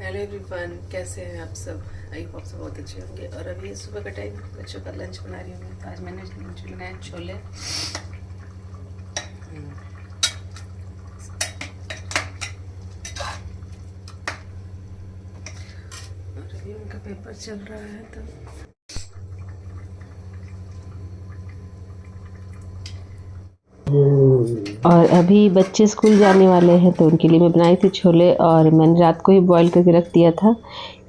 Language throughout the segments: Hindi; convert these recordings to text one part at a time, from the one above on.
हेलो एवरीवन, कैसे हैं आप सब। आई होप आप सब बहुत अच्छे होंगे। और अभी सुबह का टाइम, बच्चों का लंच बना रही हूँ मैं। तो आज मैंने लंच बनाया छोले। और अभी उनका पेपर चल रहा है तो और अभी बच्चे स्कूल जाने वाले हैं तो उनके लिए मैं बनाई थी छोले। और मैंने रात को ही बॉईल करके रख दिया था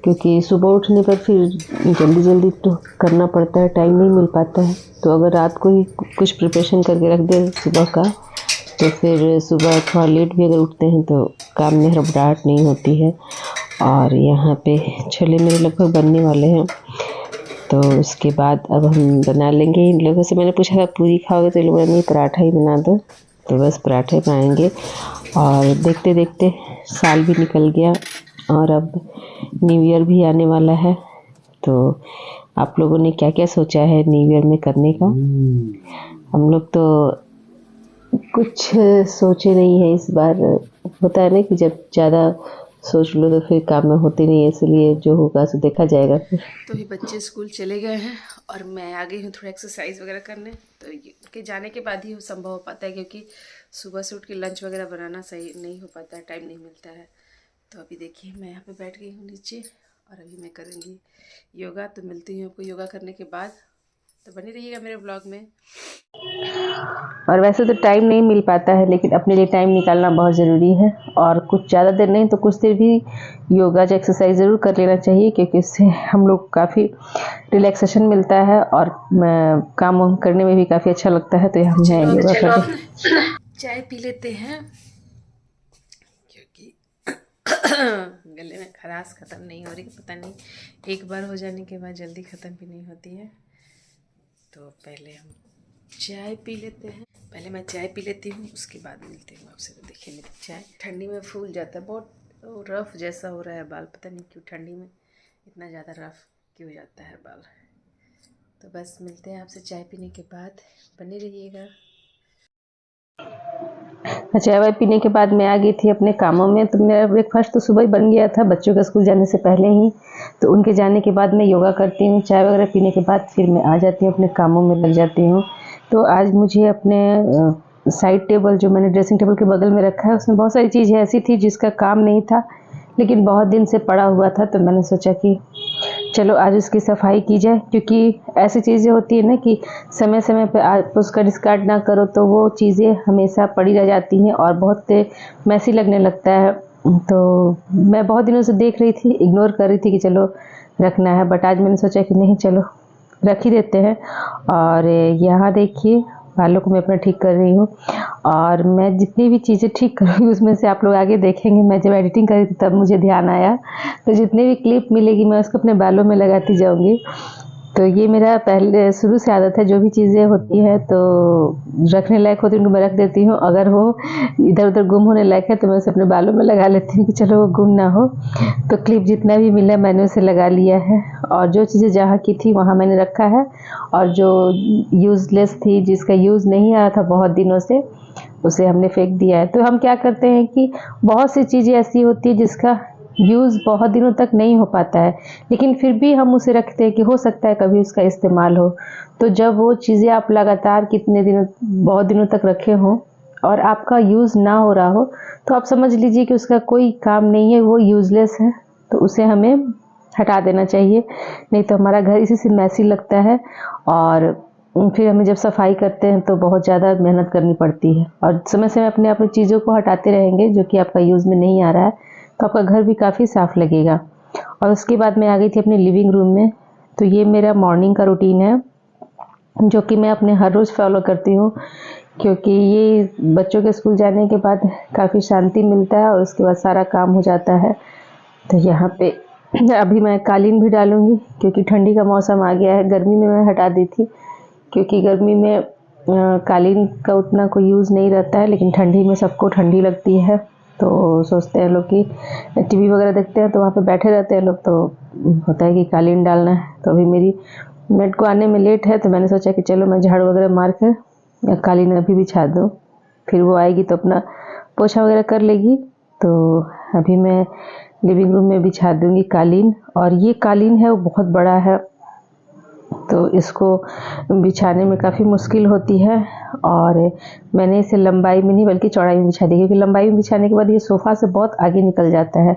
क्योंकि सुबह उठने पर फिर जल्दी जल्दी तो करना पड़ता है, टाइम नहीं मिल पाता है। तो अगर रात को ही कुछ प्रिपरेशन करके रख दे सुबह का तो फिर सुबह थोड़ा लेट भी अगर उठते हैं तो काम में हड़बड़ाहट नहीं होती है। और यहाँ पे छोले मेरे लगभग बनने वाले हैं, तो उसके बाद अब हम बना लेंगे। इन लोगों से मैंने पूछा था पूरी खाओगे, तो इन लोगों ने नहीं पराठा ही बना दो, तो बस पराठे बनाएंगे। और देखते देखते साल भी निकल गया और अब न्यू ईयर भी आने वाला है। तो आप लोगों ने क्या क्या सोचा है न्यू ईयर में करने का? हम लोग तो कुछ सोचे नहीं है इस बार। होता है ना कि जब ज़्यादा सोच लो तो फिर काम में होते नहीं है, इसलिए जो होगा सो देखा जाएगा फिर। तो अभी बच्चे स्कूल चले गए हैं और मैं आ गई हूँ थोड़ा एक्सरसाइज वगैरह करने। तो उनके जाने के बाद ही संभव हो पाता है, क्योंकि सुबह से उठ के लंच वगैरह बनाना सही नहीं हो पाता है, टाइम नहीं मिलता है। तो अभी देखिए मैं यहाँ पे बैठ गई हूँ नीचे और अभी मैं करूँगी योगा। तो मिलती हूँ आपको योगा करने के बाद। तो बने रहिएगा मेरे ब्लॉग में। और वैसे तो टाइम नहीं मिल पाता है, लेकिन अपने लिए टाइम निकालना बहुत ज़रूरी है। और कुछ ज़्यादा देर नहीं तो कुछ देर भी योगा या एक्सरसाइज ज़रूर कर लेना चाहिए, क्योंकि इससे हम लोग काफ़ी रिलैक्सेशन मिलता है और काम वाम करने में भी काफ़ी अच्छा लगता है। तो हम हैं योगा करते। चाय पी लेते हैं, क्योंकि गले में खराश ख़त्म नहीं हो रही। पता नहीं, एक बार हो जाने के बाद जल्दी ख़त्म भी नहीं होती है। तो पहले हम चाय पी लेते हैं। पहले मैं चाय पी लेती हूँ, उसके बाद मिलती हूँ आपसे। तो देखिए मेरी चाय ठंडी में फूल जाता है, बहुत रफ़ जैसा हो रहा है बाल। पता नहीं क्यों ठंडी में इतना ज़्यादा रफ़ क्यों जाता है बाल। तो बस मिलते हैं आपसे चाय पीने के बाद, बने रहिएगा। चाय वाय पीने के बाद मैं आ गई थी अपने कामों में। तो मेरा ब्रेकफास्ट तो सुबह ही बन गया था बच्चों के स्कूल जाने से पहले ही। तो उनके जाने के बाद मैं योगा करती हूँ, चाय वगैरह पीने के बाद फिर मैं आ जाती हूँ अपने कामों में लग जाती हूँ। तो आज मुझे अपने साइड टेबल जो मैंने ड्रेसिंग टेबल के बगल में रखा है, उसमें बहुत सारी चीज़ें ऐसी थी जिसका काम नहीं था, लेकिन बहुत दिन से पड़ा हुआ था। तो मैंने सोचा कि चलो आज उसकी सफाई की जाए, क्योंकि ऐसी चीज़ें होती है ना कि समय समय पे आप उसका डिस्कार्ड ना करो तो वो चीज़ें हमेशा पड़ी रह जाती हैं और बहुत मैसी लगने लगता है। तो मैं बहुत दिनों से देख रही थी, इग्नोर कर रही थी कि चलो रखना है, बट आज मैंने सोचा कि नहीं, चलो रख ही देते हैं। और यहाँ देखिए बालों को मैं अपना ठीक कर रही हूँ। और मैं जितनी भी चीज़ें ठीक करूँगी उसमें से आप लोग आगे देखेंगे। मैं जब एडिटिंग करी थी तब मुझे ध्यान आया, तो जितनी भी क्लिप मिलेगी मैं उसको अपने बालों में लगाती जाऊँगी। तो ये मेरा पहले शुरू से आदत है, जो भी चीज़ें होती हैं तो रखने लायक होती है उनको मैं रख देती हूँ। अगर वो इधर उधर गुम होने लायक है तो मैं उसे अपने बालों में लगा लेती हूँ कि चलो वो गुम ना हो। तो क्लिप जितना भी मिला मैंने उसे लगा लिया है, और जो चीज़ें जहाँ की थी वहाँ मैंने रखा है। और जो यूज़लेस थी, जिसका यूज़ नहीं आया था बहुत दिनों से, उसे हमने फेंक दिया है। तो हम क्या करते हैं कि बहुत सी चीज़ें ऐसी होती है जिसका यूज़ बहुत दिनों तक नहीं हो पाता है, लेकिन फिर भी हम उसे रखते हैं कि हो सकता है कभी उसका इस्तेमाल हो। तो जब वो चीज़ें आप लगातार कितने दिनों, बहुत दिनों तक रखे हों और आपका यूज़ ना हो रहा हो, तो आप समझ लीजिए कि उसका कोई काम नहीं है, वो यूज़लेस है। तो उसे हमें हटा देना चाहिए, नहीं तो हमारा घर इसी से मैसी लगता है। और फिर हमें जब सफाई करते हैं तो बहुत ज़्यादा मेहनत करनी पड़ती है। और समय समय अपनी चीज़ों को हटाते रहेंगे जो कि आपका यूज़ में नहीं आ रहा है, तो आपका घर भी काफ़ी साफ़ लगेगा। और उसके बाद मैं आ गई थी अपने लिविंग रूम में। तो ये मेरा मॉर्निंग का रूटीन है जो कि मैं अपने हर रोज़ फॉलो करती हूँ, क्योंकि ये बच्चों के स्कूल जाने के बाद काफ़ी शांति मिलता है और उसके बाद सारा काम हो जाता है। तो यहाँ पे अभी मैं कालीन भी डालूँगी, क्योंकि ठंडी का मौसम आ गया है। गर्मी में मैं हटा दी थी, क्योंकि गर्मी में कालीन का उतना कोई यूज़ नहीं रहता है, लेकिन ठंडी में सबको ठंडी लगती है। तो सोचते हैं लोग कि टीवी वगैरह देखते हैं तो वहाँ पे बैठे रहते हैं लोग, तो होता है कि कालीन डालना है। तो अभी मेरी मेड को आने में लेट है, तो मैंने सोचा कि चलो मैं झाड़ू वगैरह मार कर कालीन अभी बिछा दूँ, फिर वो आएगी तो अपना पोछा वगैरह कर लेगी। तो अभी मैं लिविंग रूम में बिछा दूंगी कालीन। और ये कालीन है वो बहुत बड़ा है, तो इसको बिछाने में काफ़ी मुश्किल होती है। और मैंने इसे लंबाई में नहीं बल्कि चौड़ाई में बिछा दी, क्योंकि लंबाई में बिछाने के बाद ये सोफ़ा से बहुत आगे निकल जाता है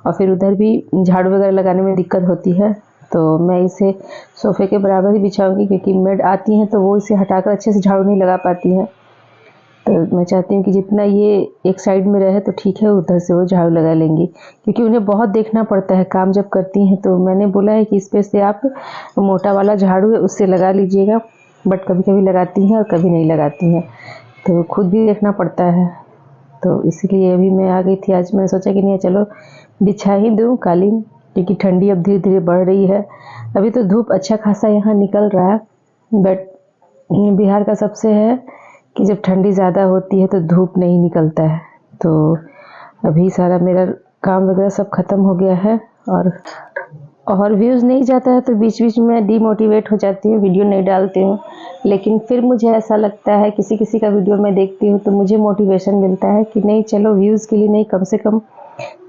और फिर उधर भी झाड़ू वगैरह लगाने में दिक्कत होती है। तो मैं इसे सोफ़े के बराबर ही बिछाऊंगी, क्योंकि मेड आती हैं तो वो इसे हटाकर अच्छे से झाड़ू नहीं लगा पाती हैं। तो मैं चाहती हूँ कि जितना ये एक साइड में रहे तो ठीक है, उधर से वो झाड़ू लगा लेंगी, क्योंकि उन्हें बहुत देखना पड़ता है काम जब करती हैं। तो मैंने बोला है कि इस पे से आप मोटा वाला झाड़ू है उससे लगा लीजिएगा, बट कभी कभी लगाती हैं और कभी नहीं लगाती हैं, तो खुद भी देखना पड़ता है। तो इसीलिए अभी मैं आ गई थी। आज मैंने सोचा कि नहीं चलो बिछा ही दूँ कालीन, क्योंकि ठंडी अब धीरे धीरे बढ़ रही है। अभी तो धूप अच्छा खासा यहाँ निकल रहा है, बट बिहार का सबसे है कि जब ठंडी ज़्यादा होती है तो धूप नहीं निकलता है। तो अभी सारा मेरा काम वगैरह सब ख़त्म हो गया है, और व्यूज़ नहीं जाता है तो बीच बीच में डीमोटिवेट हो जाती हूँ, वीडियो नहीं डालती हूँ। लेकिन फिर मुझे ऐसा लगता है किसी किसी का वीडियो मैं देखती हूँ तो मुझे मोटिवेशन मिलता है कि नहीं चलो व्यूज़ के लिए नहीं, कम से कम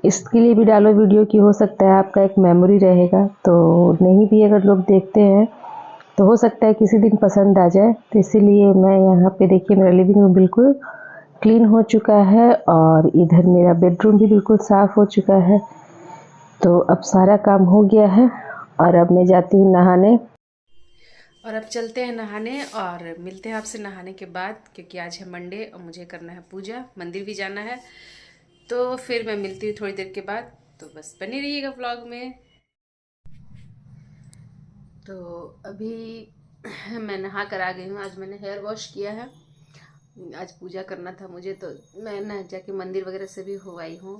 इसके लिए भी डालो वीडियो, की हो सकता है आपका एक मेमोरी रहेगा। तो नहीं भी अगर लोग देखते हैं तो हो सकता है किसी दिन पसंद आ जाए। तो इसीलिए मैं यहाँ पे देखिए मेरा लिविंग रूम बिल्कुल क्लीन हो चुका है और इधर मेरा बेडरूम भी बिल्कुल साफ़ हो चुका है। तो अब सारा काम हो गया है और अब मैं जाती हूँ नहाने। और अब चलते हैं नहाने और मिलते हैं आपसे नहाने के बाद, क्योंकि आज है मंडे और मुझे करना है पूजा, मंदिर भी जाना है। तो फिर मैं मिलती हूँ थोड़ी देर के बाद, तो बस बने रहिएगा व्लॉग में। तो अभी मैं नहा कर आ गई हूँ। आज मैंने हेयर वॉश किया है, आज पूजा करना था मुझे, तो मैं ना जाके मंदिर वगैरह से भी हो आई हूँ।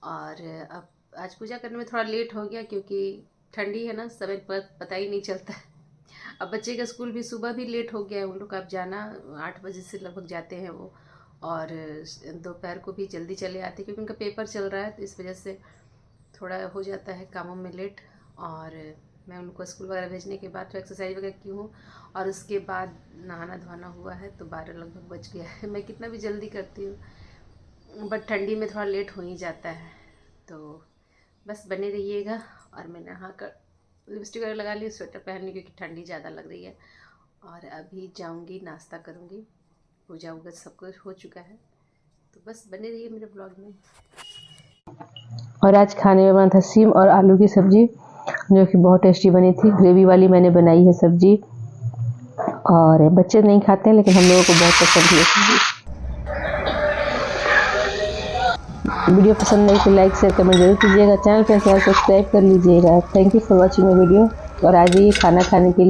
और अब आज पूजा करने में थोड़ा लेट हो गया, क्योंकि ठंडी है ना, समय पता ही नहीं चलता है। अब बच्चे का स्कूल भी सुबह भी लेट हो गया है, उन लोग का अब जाना 8 बजे से लगभग जाते हैं वो, और दोपहर को भी जल्दी चले आते क्योंकि उनका पेपर चल रहा है, तो इस वजह से थोड़ा हो जाता है कामों में लेट। और मैं उनको स्कूल वगैरह भेजने के बाद तो एक्सरसाइज वगैरह की हूँ, और उसके बाद नहाना धोना हुआ है, तो 12 लगभग बज गया है। मैं कितना भी जल्दी करती हूँ बट ठंडी में थोड़ा लेट हो ही जाता है। तो बस बने रहिएगा। और मैं नहा कर लिपस्टिक वगैरह लगा ली, स्वेटर पहन ली क्योंकि ठंडी ज़्यादा लग रही है। और अभी जाऊँगी नाश्ता करूँगी, पूजा वूजा सब कुछ हो चुका है। तो बस बने रहिए मेरे ब्लॉग में। और आज खाने में बना था सीम और आलू की सब्ज़ी, जो कि बहुत टेस्टी बनी थी। ग्रेवी वाली मैंने बनाई है सब्ज़ी, और बच्चे नहीं खाते हैं लेकिन हम लोगों को बहुत पसंद है सब्ज़ी। वीडियो पसंद नहीं तो लाइक शेयर कमेंट जरूर कीजिएगा, चैनल पर सब्सक्राइब कर लीजिएगा। Thank you for watching my video. और आ जाइए खाना खाने के लिए।